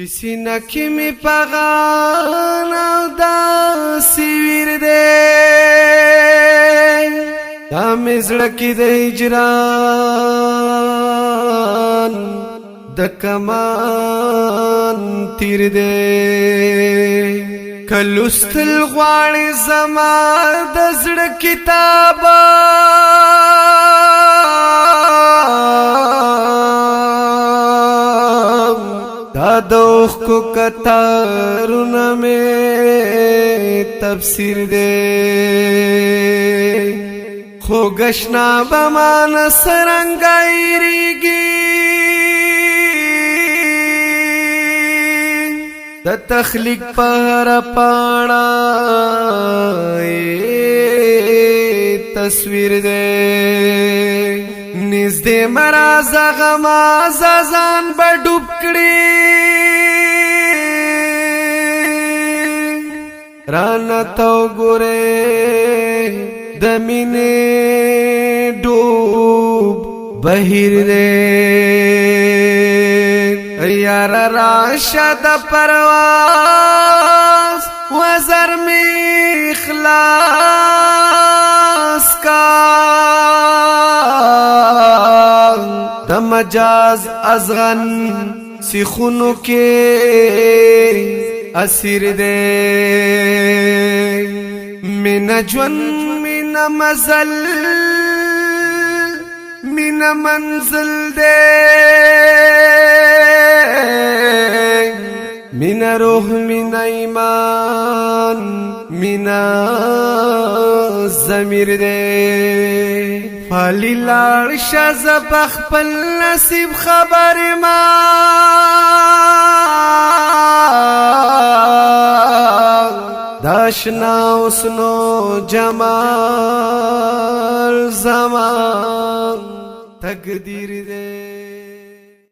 سینه کې می پغان او دا سویر دے دا مزړه کې د هجران د کمان تیر دے کلوستل غواړي زما د زړه کتابه دوخ کو کتارونه میں تفسیر دے خو گشنا بمان سرنگائیریگی دا تخلیق پہر پانا تصویر دے نزدے مراز غماز ازان بڑوب کڑی رانا تو گورے دمینے ڈوب بہیر دے یار راشد پرواز وزر میں اخلاص کا دمجاز ازغن سیخونو کے اسیر دے من جون من مزل من منزل دے من روح من ایمان من ضمیر دے فالی لار شاز بخپل نصیب خبر ما داشنا اسنو جمال زمان تقدیر دے